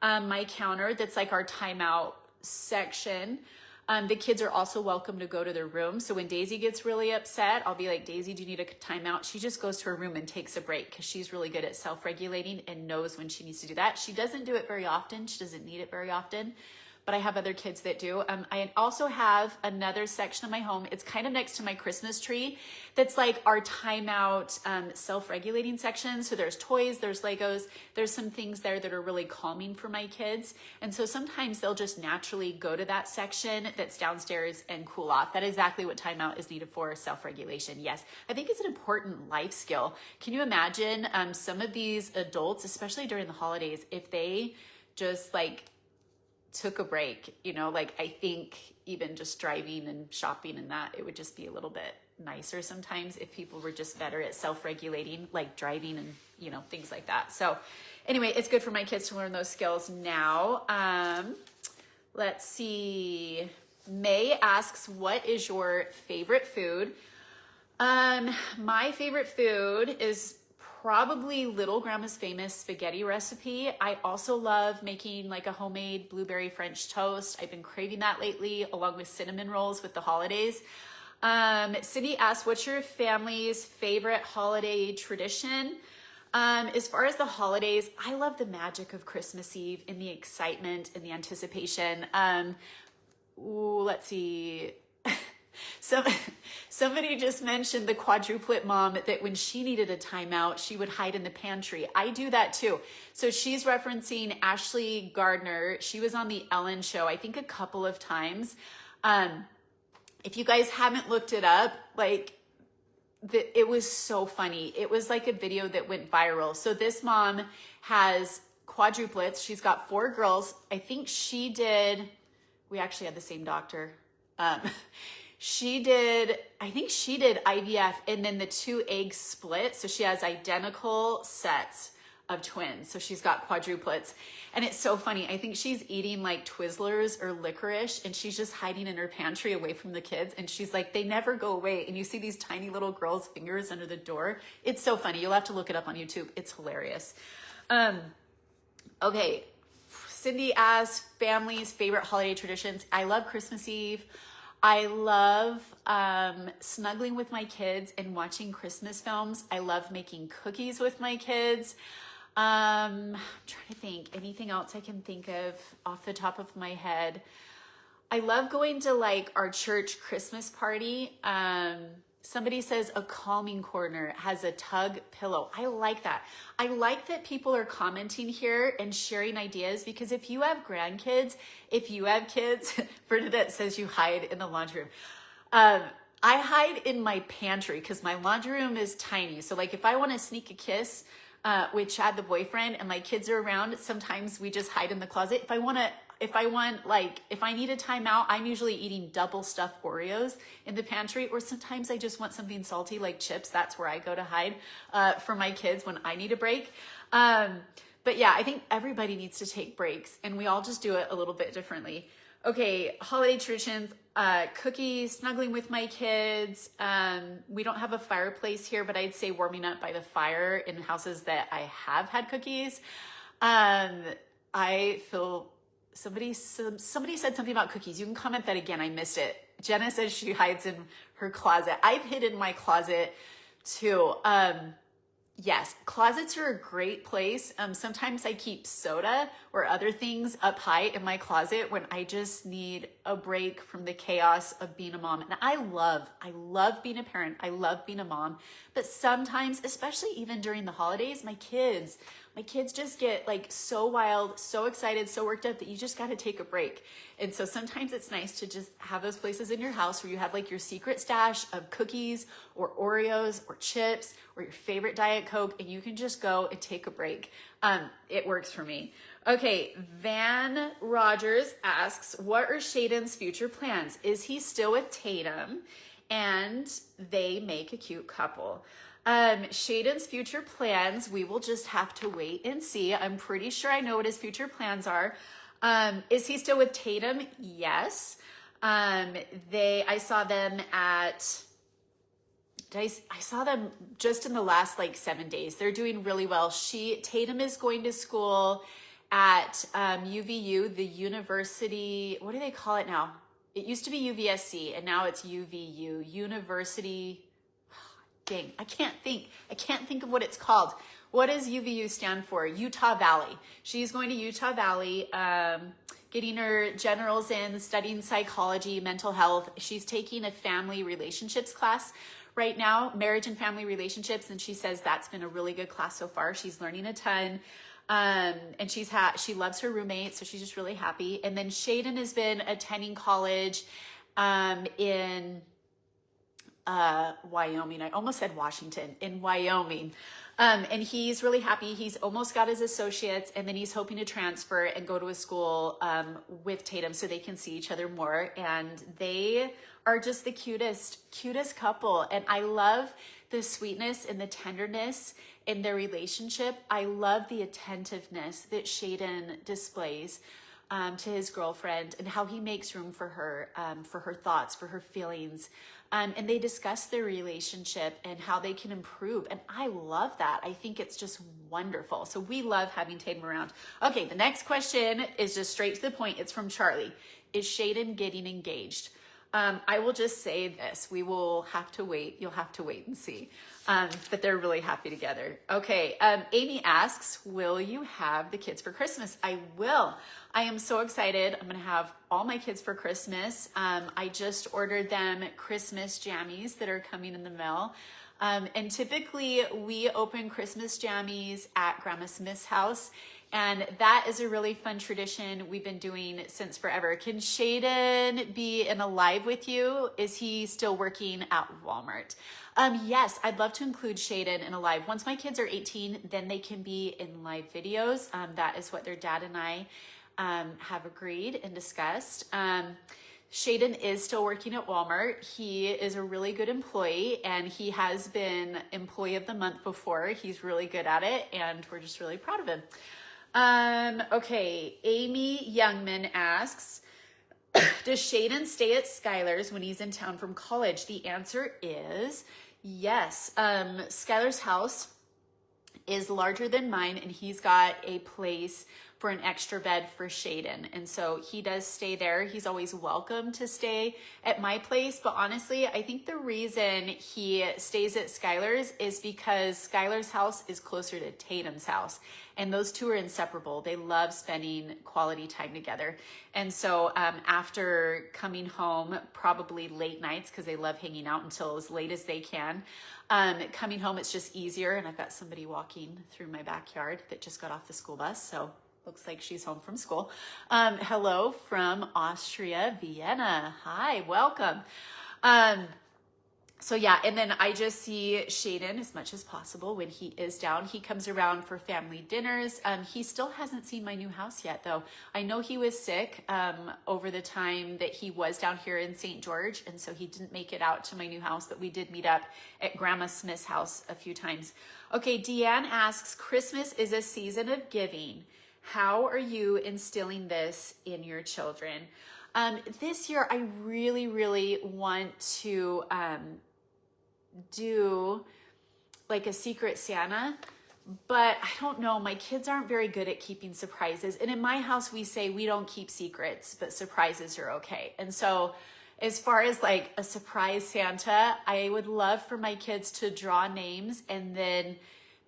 S1: my counter that's like our timeout section. The kids are also welcome to go to their room. So when Daisy gets really upset, I'll be like, Daisy, do you need a timeout? She just goes to her room and takes a break because she's really good at self-regulating and knows when she needs to do that. She doesn't do it very often. She doesn't need it very often, but I have other kids that do. I also have another section of my home. It's kind of next to my Christmas tree. That's like our timeout self-regulating section. So there's toys, there's Legos, there's some things there that are really calming for my kids. And so sometimes they'll just naturally go to that section that's downstairs and cool off. That's exactly what timeout is needed for, self-regulation. Yes, I think it's an important life skill. Can you imagine some of these adults, especially during the holidays, if they just like took a break, you know, like I think even just driving and shopping and that, it would just be a little bit nicer sometimes if people were just better at self-regulating, like driving and, you know, things like that. So anyway, it's good for my kids to learn those skills now. Let's see. May asks, what is your favorite food? My favorite food is probably Little Grandma's famous spaghetti recipe. I also love making like a homemade blueberry French toast. I've been craving that lately, along with cinnamon rolls with the holidays. Cindy asks, what's your family's favorite holiday tradition? As far as the holidays, I love the magic of Christmas Eve and the excitement and the anticipation. Let's see. Somebody just mentioned the quadruplet mom that when she needed a timeout, she would hide in the pantry. I do that too. So she's referencing Ashley Gardner. She was on the Ellen show, I think a couple of times. If you guys haven't looked it up, like it was so funny. It was like a video that went viral. So this mom has quadruplets. She's got 4 girls. I think we actually had the same doctor. I think she did IVF and then the 2 eggs split. So she has identical sets of twins. So she's got quadruplets. And it's so funny. I think she's eating like Twizzlers or licorice and she's just hiding in her pantry away from the kids. And she's like, they never go away. And you see these tiny little girls' fingers under the door. It's so funny. You'll have to look it up on YouTube. It's hilarious. Okay. Cindy asks, family's favorite holiday traditions. I love Christmas Eve. I love snuggling with my kids and watching Christmas films. I love making cookies with my kids. I'm trying to think, anything else I can think of off the top of my head. I love going to like our church Christmas party. Somebody says a calming corner has a tug pillow. I like that. I like that people are commenting here and sharing ideas because if you have grandkids, if you have kids, Bernadette says you hide in the laundry room. I hide in my pantry because my laundry room is tiny. So like if I want to sneak a kiss with Chad, the boyfriend, and my kids are around, sometimes we just hide in the closet. If I need a timeout, I'm usually eating double stuffed Oreos in the pantry, or sometimes I just want something salty like chips. That's where I go to hide for my kids when I need a break. But yeah, I think everybody needs to take breaks, and we all just do it a little bit differently. Okay, holiday traditions, cookies, snuggling with my kids. We don't have a fireplace here, but I'd say warming up by the fire in houses that I have had cookies. I feel somebody said something about cookies. You can comment that again. I missed it. Jenna says she hides in her closet. I've hid in my closet too. Yes, closets are a great place. Sometimes I keep soda or other things up high in my closet when I just need a break from the chaos of being a mom. And I love being a parent. I love being a mom. But sometimes, especially even during the holidays, my kids just get like so wild, so excited, so worked up that you just got to take a break. And so sometimes it's nice to just have those places in your house where you have like your secret stash of cookies or Oreos or chips or your favorite Diet Coke, and you can just go and take a break. It works for me. Okay, Van Rogers asks, what are Shayden's future plans? Is he still with Tatum? And they make a cute couple. Shayden's future plans, we will just have to wait and see. I'm pretty sure I know what his future plans are. Is he still with Tatum? Yes. I saw them just in the last like 7 days. They're doing really well. Tatum is going to school at UVU, the university. What do they call it now? It used to be UVSC, and now it's UVU, University. Dang, I can't think of what it's called. What does UVU stand for? Utah Valley. She's going to Utah Valley, getting her generals in, studying psychology, mental health. She's taking a family relationships class right now, marriage and family relationships, and she says that's been a really good class so far. She's learning a ton. And she loves her roommate, so she's just really happy. And then Shayden has been attending college in Wyoming. I almost said Washington, in Wyoming. And he's really happy. He's almost got his associates, and then he's hoping to transfer and go to a school with Tatum so they can see each other more. And they are just the cutest couple. And I love the sweetness and the tenderness in their relationship. I love the attentiveness that Shayden displays to his girlfriend, and how he makes room for her thoughts, for her feelings. And they discuss their relationship and how they can improve. And I love that. I think it's just wonderful. So we love having Tatum around. Okay, the next question is just straight to the point. It's from Charlie. Is Shayden getting engaged? I will just say this. We will have to wait. You'll have to wait and see. But they're really happy together. Okay, Amy asks, will you have the kids for Christmas? I will. I am so excited. I'm going to have all my kids for Christmas. I just ordered them Christmas jammies that are coming in the mail. And typically we open Christmas jammies at Grandma Smith's house. And that is a really fun tradition we've been doing since forever. Can Shayden be in a live with you? Is he still working at Walmart? Yes, I'd love to include Shayden in a live. Once my kids are 18, then they can be in live videos. That is what their dad and I have agreed and discussed. Shayden is still working at Walmart. He is a really good employee, and he has been employee of the month before. He's really good at it, and we're just really proud of him. Okay, Amy Youngman asks, does Shayden stay at Skylar's when he's in town from college? The answer is yes. Skylar's house is larger than mine, and he's got a place for an extra bed for Shayden. And so he does stay there. He's always welcome to stay at my place. But honestly, I think the reason he stays at Skylar's is because Skylar's house is closer to Tatum's house. And those two are inseparable. They love spending quality time together. And so after coming home, probably late nights, because they love hanging out until as late as they can, coming home, it's just easier. And I've got somebody walking through my backyard that just got off the school bus. So looks like she's home from school. Hello from Austria, Vienna. Hi, welcome. So yeah, and then I just see Shayden as much as possible when he is down. He comes around for family dinners. He still hasn't seen my new house yet though. I know he was sick over the time that he was down here in St. George, and so he didn't make it out to my new house, but we did meet up at Grandma Smith's house a few times. Okay, Deanne asks, Christmas is a season of giving. How are you instilling this in your children? This year, I really, really want to do like a secret Santa, but I don't know. My kids aren't very good at keeping surprises. And in my house, we say we don't keep secrets, but surprises are okay. And so as far as like a surprise Santa, I would love for my kids to draw names, and then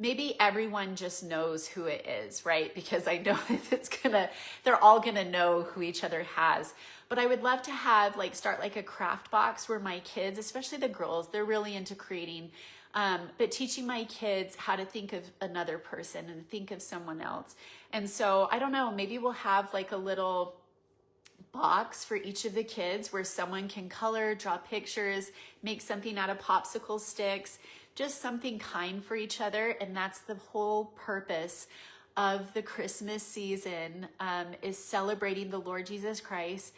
S1: maybe everyone just knows who it is, right? Because I know that they're all gonna know who each other has. But I would love to have start like a craft box where my kids, especially the girls, they're really into creating, but teaching my kids how to think of another person and think of someone else. And so I don't know, maybe we'll have like a little box for each of the kids where someone can color, draw pictures, make something out of popsicle sticks, just something kind for each other. And that's the whole purpose of the Christmas season, is celebrating the Lord Jesus Christ,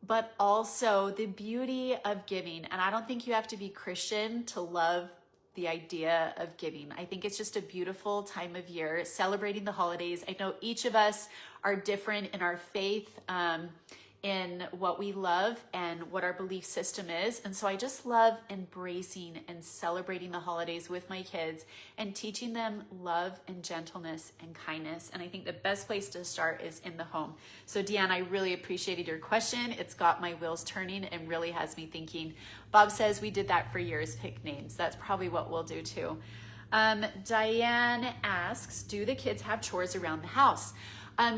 S1: but also the beauty of giving. And I don't think you have to be Christian to love the idea of giving. I think it's just a beautiful time of year, celebrating the holidays. I know each of us are different in our faith, in what we love and what our belief system is. And so I just love embracing and celebrating the holidays with my kids and teaching them love and gentleness and kindness. And I think the best place to start is in the home. So Deanne, I really appreciated your question. It's got my wheels turning and really has me thinking. Bob says we did that for years, pick names. That's probably what we'll do too. Diane asks, do the kids have chores around the house?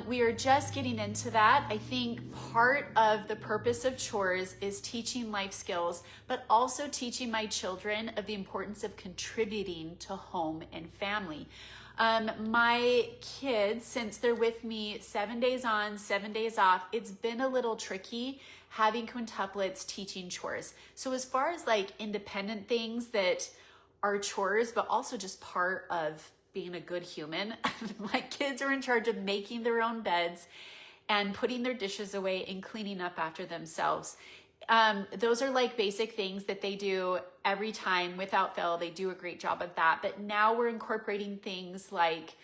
S1: We are just getting into that. I think part of the purpose of chores is teaching life skills, but also teaching my children of the importance of contributing to home and family. My kids, since they're with me 7 days on, 7 days off, it's been a little tricky having quintuplets teaching chores. So as far as like independent things that are chores, but also just part of being a good human, my kids are in charge of making their own beds and putting their dishes away and cleaning up after themselves. Those are like basic things that they do every time without fail. They do a great job of that. But now we're incorporating things like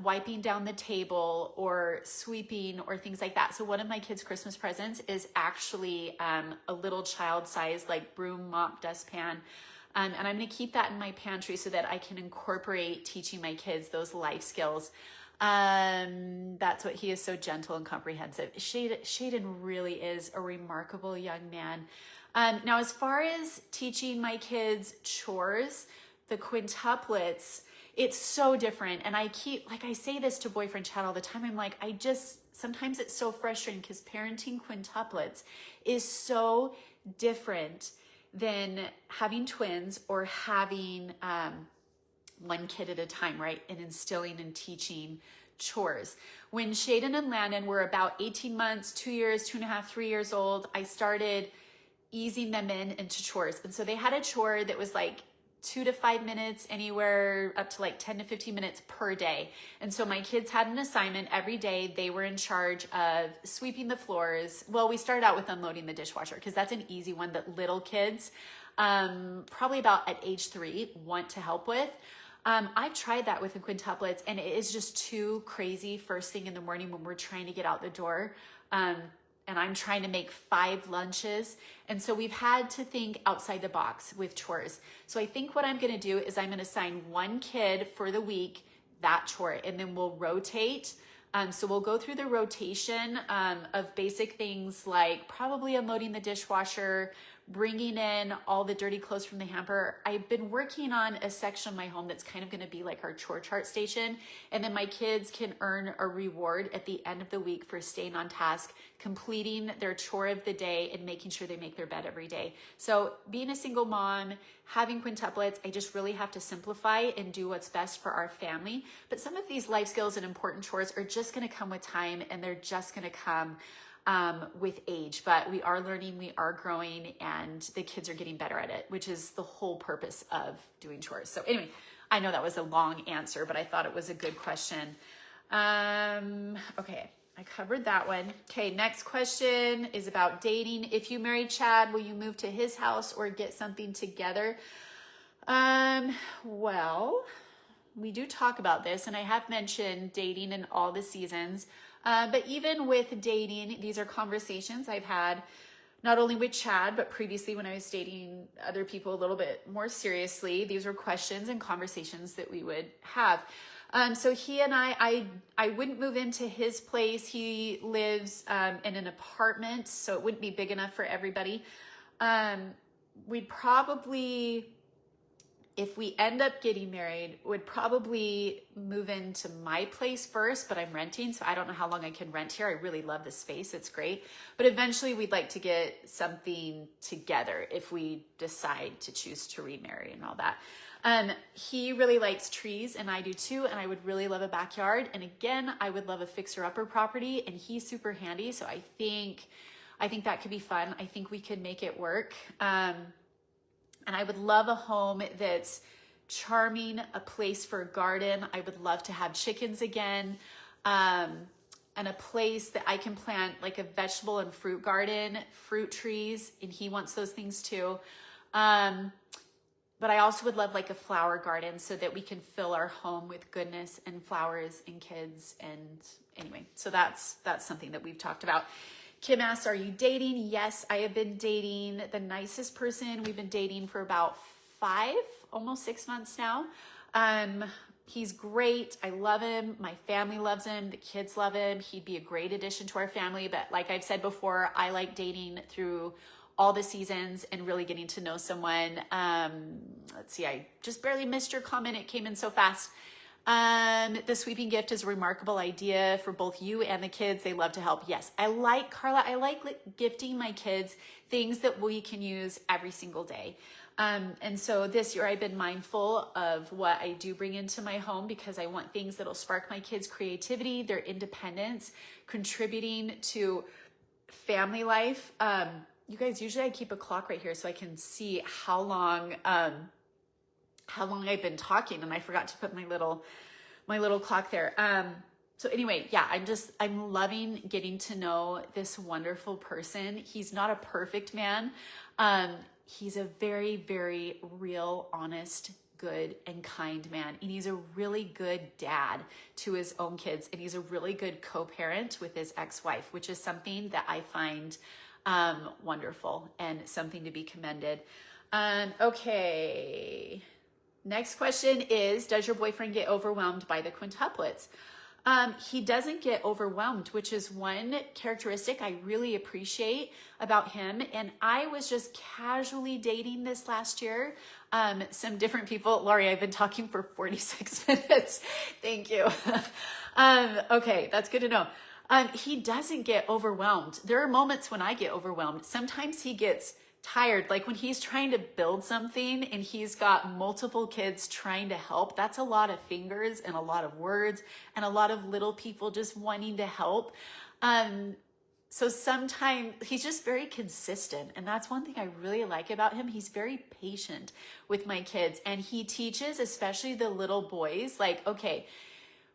S1: wiping down the table or sweeping or things like that. So one of my kids' Christmas presents is actually a little child-sized like broom, mop, dustpan. And I'm going to keep that in my pantry so that I can incorporate teaching my kids those life skills. That's what he is, so gentle and comprehensive. Shayden really is a remarkable young man. Now, as far as teaching my kids chores, the quintuplets, it's so different. And I say this to boyfriend chat all the time. I'm like, sometimes it's so frustrating because parenting quintuplets is so different than having twins or having one kid at a time, right? And instilling and teaching chores. When Shayden and Landon were about 18 months, 2 years, 2.5, 3 years old, I started easing them into chores. And so they had a chore that was like 2 to 5 minutes, anywhere up to like 10 to 15 minutes per day. And so my kids had an assignment every day. They were in charge of sweeping the floors. Well, we started out with unloading the dishwasher because that's an easy one that little kids, probably about at age 3, want to help with. I've tried that with the quintuplets and it is just too crazy first thing in the morning when we're trying to get out the door. And I'm trying to make 5 lunches. And so we've had to think outside the box with chores. So I think what I'm gonna do is I'm gonna assign one kid for the week that chore, and then we'll rotate. So we'll go through the rotation of basic things like probably unloading the dishwasher, bringing in all the dirty clothes from the hamper. I've been working on a section of my home that's kind of going to be like our chore chart station. And then my kids can earn a reward at the end of the week for staying on task, completing their chore of the day and making sure they make their bed every day. So being a single mom, having quintuplets, I just really have to simplify and do what's best for our family. But some of these life skills and important chores are just going to come with time, and they're just going to come with age, but we are learning, we are growing, and the kids are getting better at it, which is the whole purpose of doing chores. So anyway, I know that was a long answer, but I thought it was a good question. Okay, I covered that one. Okay, next question is about dating. If you marry Chad, will you move to his house or get something together? Well, we do talk about this, and I have mentioned dating in all the seasons. But even with dating, these are conversations I've had not only with Chad, but previously when I was dating other people a little bit more seriously. These were questions and conversations that we would have. So he and I wouldn't move into his place. He lives in an apartment, so it wouldn't be big enough for everybody. We'd probably, if we end up getting married, would probably move into my place first, but I'm renting, so I don't know how long I can rent here. I really love the space. It's great. But eventually we'd like to get something together if we decide to choose to remarry and all that. He really likes trees, and I do too, and I would really love a backyard. And again, I would love a fixer-upper property, and he's super handy, so I think that could be fun. I think we could make it work. And I would love a home that's charming, a place for a garden. I would love to have chickens again, and a place that I can plant like a vegetable and fruit garden, fruit trees, and he wants those things too. But I also would love like a flower garden so that we can fill our home with goodness and flowers and kids. And anyway, so that's something that we've talked about. Kim asks, are you dating? Yes, I have been dating the nicest person. We've been dating for about 5, almost 6 months now. He's great. I love him. My family loves him. The kids love him. He'd be a great addition to our family. But like I've said before, I like dating through all the seasons and really getting to know someone. Let's see, I just barely missed your comment. It came in so fast. The sweeping gift is a remarkable idea for both you and the kids. They love to help. Yes, Carla, I like gifting my kids things that we can use every single day. And so this year I've been mindful of what I do bring into my home because I want things that'll spark my kids' creativity, their independence, contributing to family life. You guys, usually I keep a clock right here so I can see how long I've been talking, and I forgot to put my little clock there. So anyway, yeah, I'm loving getting to know this wonderful person. He's not a perfect man. He's a very, very real, honest, good, and kind man. And he's a really good dad to his own kids. And he's a really good co-parent with his ex-wife, which is something that I find wonderful and something to be commended. Okay. Next question is, does your boyfriend get overwhelmed by the quintuplets? He doesn't get overwhelmed, which is one characteristic I really appreciate about him. And I was just casually dating this last year. Some different people. Lori, I've been talking for 46 minutes. Thank you. Okay, that's good to know. He doesn't get overwhelmed. There are moments when I get overwhelmed. Sometimes he gets tired, like when he's trying to build something and he's got multiple kids trying to help. That's a lot of fingers and a lot of words and a lot of little people just wanting to help. So sometimes he's just very consistent, and that's one thing I really like about him. He's very patient with my kids, and he teaches, especially the little boys, like, okay,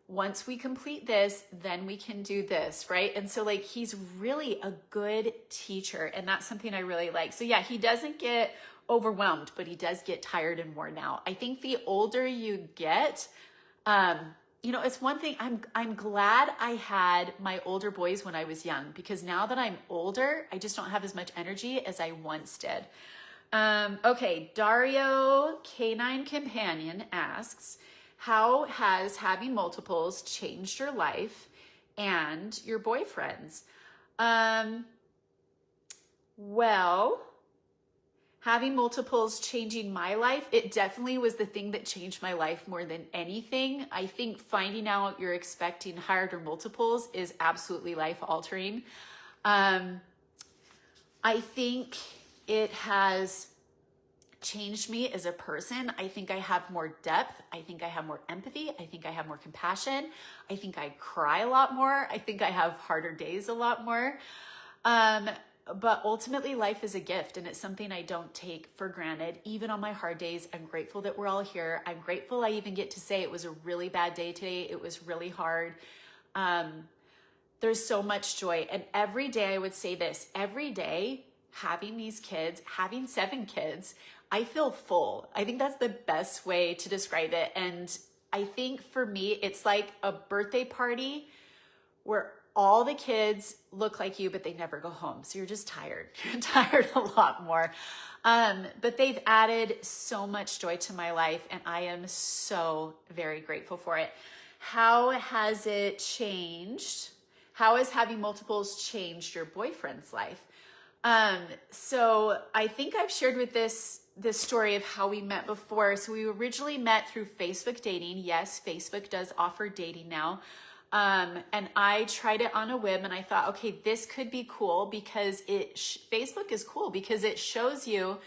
S1: once we complete this, then we can do this, right? And so like, he's really a good teacher, and that's something I really like. So yeah, he doesn't get overwhelmed, but he does get tired and worn out. I think the older you get, it's one thing, I'm glad I had my older boys when I was young, because now that I'm older, I just don't have as much energy as I once did. Okay, Dario Canine Companion asks, how has having multiples changed your life and your boyfriend's? Well, having multiples changing my life, it definitely was the thing that changed my life more than anything. I think finding out you're expecting higher multiples is absolutely life altering. I think it has changed me as a person. I think I have more depth. I think I have more empathy. I think I have more compassion. I think I cry a lot more. I think I have harder days a lot more. But ultimately, life is a gift, and it's something I don't take for granted. Even on my hard days, I'm grateful that we're all here. I'm grateful I even get to say it was a really bad day today. It was really hard. There's so much joy. And every day I would say this, every day having these kids, having 7 kids, I feel full. I think that's the best way to describe it. And I think for me, it's like a birthday party where all the kids look like you, but they never go home. So you're just tired. You're tired a lot more. But they've added so much joy to my life, and I am so very grateful for it. How has it changed? How has having multiples changed your boyfriend's life? So I think I've shared with this story of how we met before. So we originally met through Facebook dating. Yes, Facebook does offer dating now. And I tried it on a whim, and I thought, okay, this could be cool because Facebook is cool because it shows you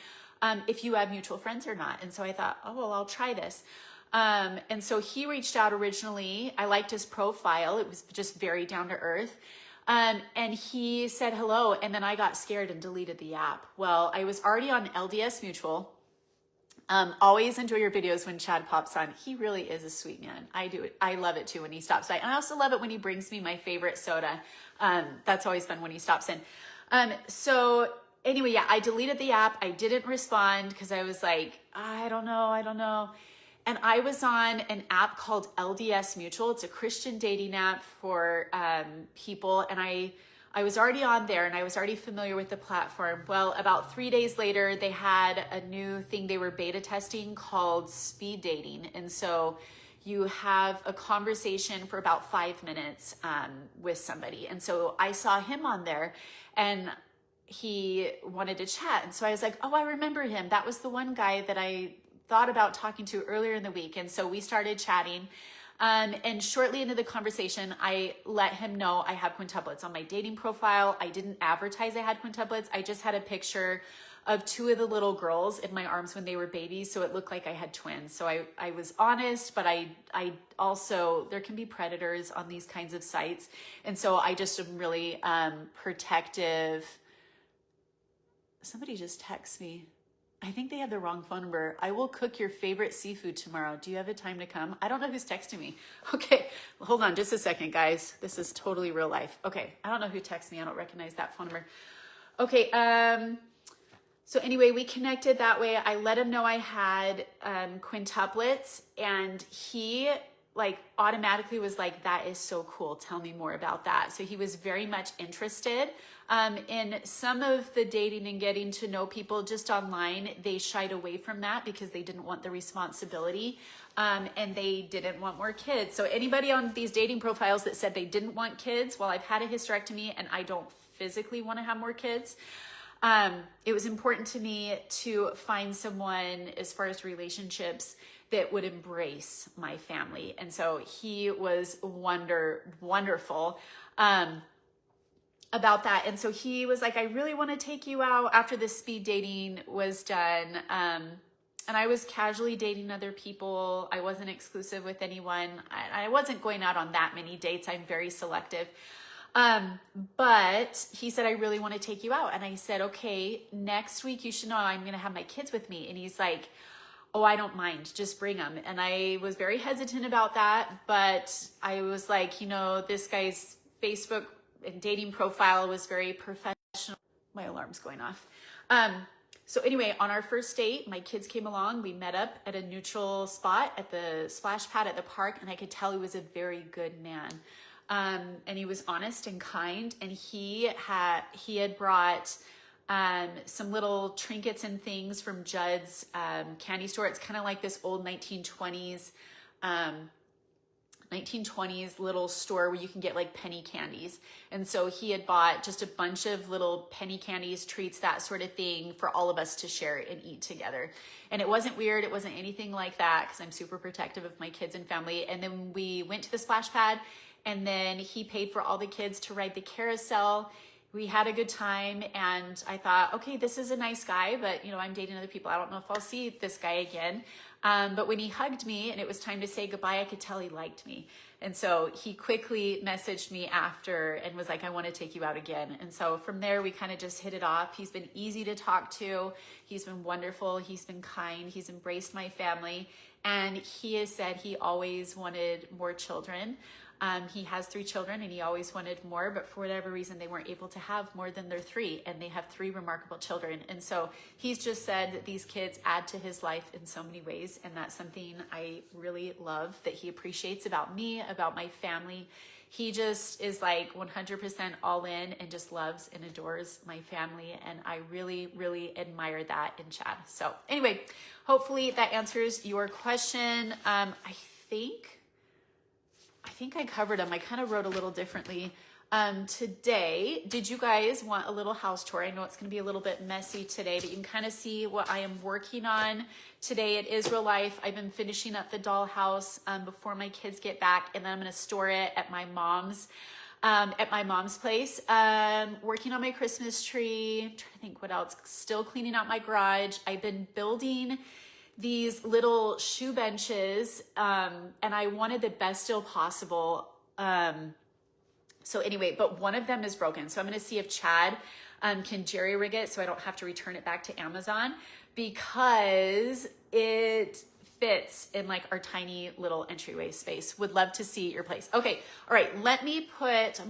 S1: if you have mutual friends or not. And so I thought, oh, well, I'll try this. And so he reached out originally. I liked his profile. It was just very down to earth. And he said hello, and then I got scared and deleted the app. Well, I was already on LDS Mutual. Always enjoy your videos when Chad pops on. He really is a sweet man. I do it. I love it too when he stops by. And I also love it when he brings me my favorite soda. That's always fun when he stops in. So anyway, yeah, I deleted the app. I didn't respond because I was like, I don't know. And I was on an app called LDS Mutual. It's a Christian dating app for people. And I was already on there, and I was already familiar with the platform. Well, about 3 days later, they had a new thing they were beta testing called speed dating. And so you have a conversation for about 5 minutes with somebody. And so I saw him on there, and he wanted to chat. And so I was like, oh, I remember him. That was the one guy that I thought about talking to earlier in the week. And so we started chatting. And shortly into the conversation, I let him know I have quintuplets on my dating profile. I didn't advertise I had quintuplets. I just had a picture of 2 of the little girls in my arms when they were babies. So it looked like I had twins. So I was honest, but I also, there can be predators on these kinds of sites. And so I just am really protective. Somebody just texted me. I think they have the wrong phone number. I will cook your favorite seafood tomorrow. Do you have a time to come? I don't know who's texting me. Okay, hold on just a second, guys. This is totally real life. Okay, I don't know who texted me. I don't recognize that phone number. Okay, so anyway, we connected that way. I let him know I had quintuplets, and he like automatically was like, that is so cool. Tell me more about that. So he was very much interested. In some of the dating and getting to know people just online, they shied away from that because they didn't want the responsibility, and they didn't want more kids. So anybody on these dating profiles that said they didn't want kids, well, I've had a hysterectomy and I don't physically want to have more kids. It was important to me to find someone as far as relationships that would embrace my family. And so he was wonderful. About that. And so he was like, I really want to take you out after the speed dating was done. And I was casually dating other people. I wasn't exclusive with anyone. I wasn't going out on that many dates. I'm very selective. But he said, I really want to take you out. And I said, okay, next week you should know I'm going to have my kids with me. And he's like, oh, I don't mind. Just bring them. And I was very hesitant about that. But I was like, you know, this guy's Facebook and dating profile was very professional. My alarm's going off. So anyway, on our first date, my kids came along. We met up at a neutral spot at the splash pad at the park, and I could tell he was a very good man. And he was honest and kind, and he had brought some little trinkets and things from Judd's candy store. It's kind of like this old 1920s little store where you can get like penny candies. And so he had bought just a bunch of little penny candies, treats, that sort of thing for all of us to share and eat together. And it wasn't weird. It wasn't anything like that because I'm super protective of my kids and family. And then we went to the splash pad, and then he paid for all the kids to ride the carousel. We had a good time, and I thought, okay, this is a nice guy, but you know, I'm dating other people. I don't know if I'll see this guy again. But when he hugged me and it was time to say goodbye, I could tell he liked me. And so he quickly messaged me after and was like, I want to take you out again. And so from there, we kind of just hit it off. He's been easy to talk to. He's been wonderful. He's been kind. He's embraced my family. And he has said he always wanted more children. He has 3 children and he always wanted more, but for whatever reason, they weren't able to have more than their 3, and they have 3 remarkable children. And so he's just said that these kids add to his life in so many ways. And that's something I really love that he appreciates about me, about my family. He just is like 100% all in and just loves and adores my family. And I really, really admire that in Chad. So anyway, hopefully that answers your question. I think I covered them. I kind of wrote a little differently. Today, did you guys want a little house tour? I know it's going to be a little bit messy today, but you can kind of see what I am working on today. It is real life. I've been finishing up the dollhouse before my kids get back, and then I'm going to store it at my mom's place. Working on my Christmas tree. I'm trying to think what else. Still cleaning out my garage. I've been building these little shoe benches, and I wanted the best deal possible. So anyway, but one of them is broken. So I'm going to see if Chad can jerry rig it so I don't have to return it back to Amazon, because it fits in like our tiny little entryway space. Would love to see your place. Okay. All right. I'm going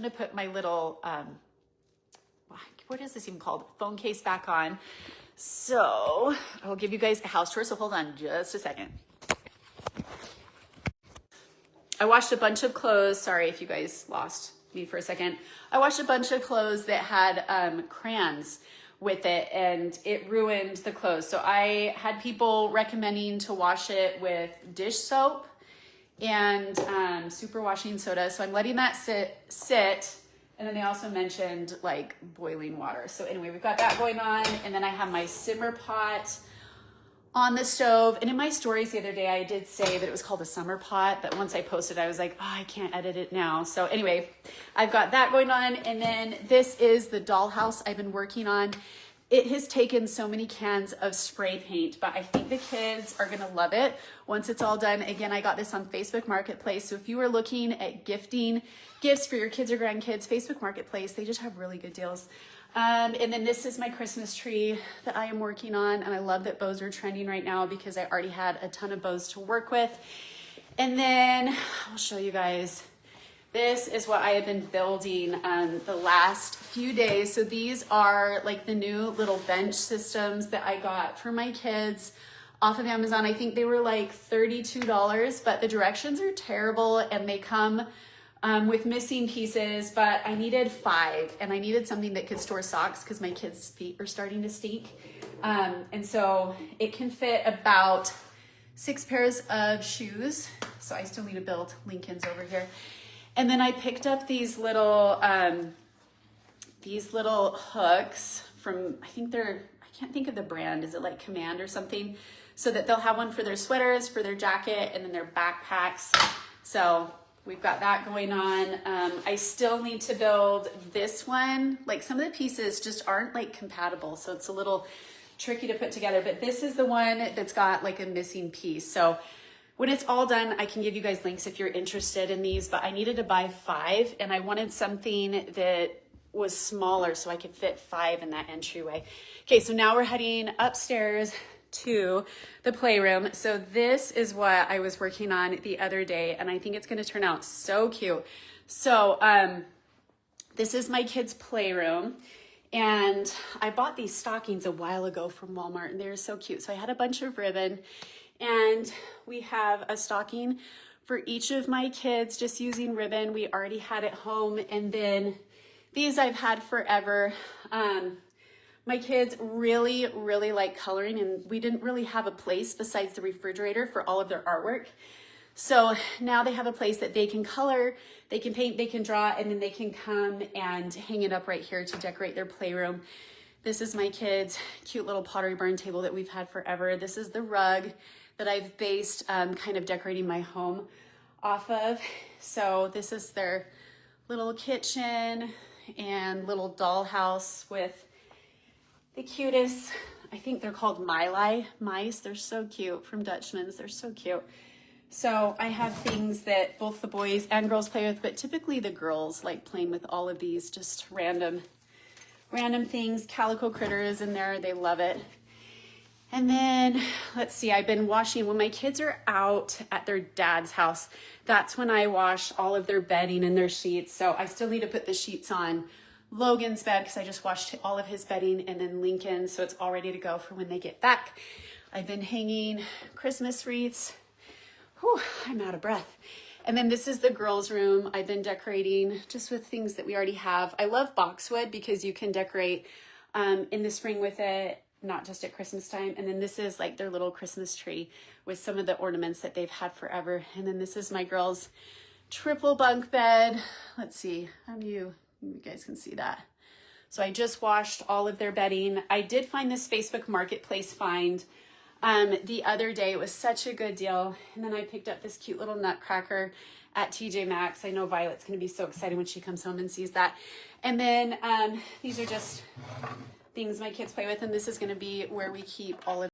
S1: to put my little, what is this even called? Phone case back on. So I'll give you guys a house tour. So hold on just a second. I washed a bunch of clothes. Sorry if you guys lost me for a second. I washed a bunch of clothes that had crayons with it, and it ruined the clothes. So I had people recommending to wash it with dish soap and super washing soda. So I'm letting that sit. And then they also mentioned like boiling water. So anyway, we've got that going on. And then I have my simmer pot on the stove. And in my stories the other day, I did say that it was called a summer pot, but once I posted, I was like, oh, I can't edit it now. So anyway, I've got that going on. And then this is the dollhouse I've been working on. It has taken so many cans of spray paint, but I think the kids are gonna love it once it's all done. Again, I got this on Facebook Marketplace. So if you are looking at gifting gifts for your kids or grandkids, Facebook Marketplace, they just have really good deals. And then this is my Christmas tree that I am working on. And I love that bows are trending right now because I already had a ton of bows to work with. And then I'll show you guys. This is what I have been building the last few days. So these are like the new little bench systems that I got for my kids off of Amazon. I think they were like $32, but the directions are terrible and they come with missing pieces, but I needed 5 and I needed something that could store socks because my kids' feet are starting to stink. And so it can fit about 6 pairs of shoes. So I still need to build Lincoln's over here. And then I picked up these little hooks from, I can't think of the brand. Is it like Command or something? So that they'll have one for their sweaters, for their jacket, and then their backpacks. So we've got that going on. I still need to build this one. Like some of the pieces just aren't like compatible. So it's a little tricky to put together, but this is the one that's got like a missing piece. So when it's all done, I can give you guys links if you're interested in these, but I needed to buy 5 and I wanted something that was smaller so I could fit 5 in that entryway. Okay, so now we're heading upstairs to the playroom. So this is what I was working on the other day and I think it's gonna turn out so cute. So this is my kids' playroom. And I bought these stockings a while ago from Walmart and they're so cute. So I had a bunch of ribbon. And we have a stocking for each of my kids just using ribbon. We already had it home. And then these I've had forever. My kids really, really like coloring and we didn't really have a place besides the refrigerator for all of their artwork. So now they have a place that they can color, they can paint, they can draw, and then they can come and hang it up right here to decorate their playroom. This is my kids' cute little Pottery Barn table that we've had forever. This is the rug that I've based kind of decorating my home off of. So this is their little kitchen and little dollhouse with the cutest, I think they're called mice. They're so cute, from Dutchman's. They're so cute. So I have things that both the boys and girls play with, but typically the girls like playing with all of these just random things. Calico Critter is in there. They love it. And then let's see, I've been washing when my kids are out at their dad's house. That's when I wash all of their bedding and their sheets. So I still need to put the sheets on Logan's bed because I just washed all of his bedding, and then Lincoln, so it's all ready to go for when they get back. I've been hanging Christmas wreaths. Whew, I'm out of breath. And then this is the girls' room. I've been decorating just with things that we already have. I love boxwood because you can decorate in the spring with it, not just at Christmas time. And then this is like their little Christmas tree with some of the ornaments that they've had forever. And then this is my girls' triple bunk bed. Let's see, how do you guys can see that. So I just washed all of their bedding. I did find this Facebook Marketplace find the other day. It was such a good deal. And then I picked up this cute little nutcracker at TJ Maxx. I know Violet's going to be so excited when she comes home and sees that. And then these are just things my kids play with. And this is going to be where we keep all of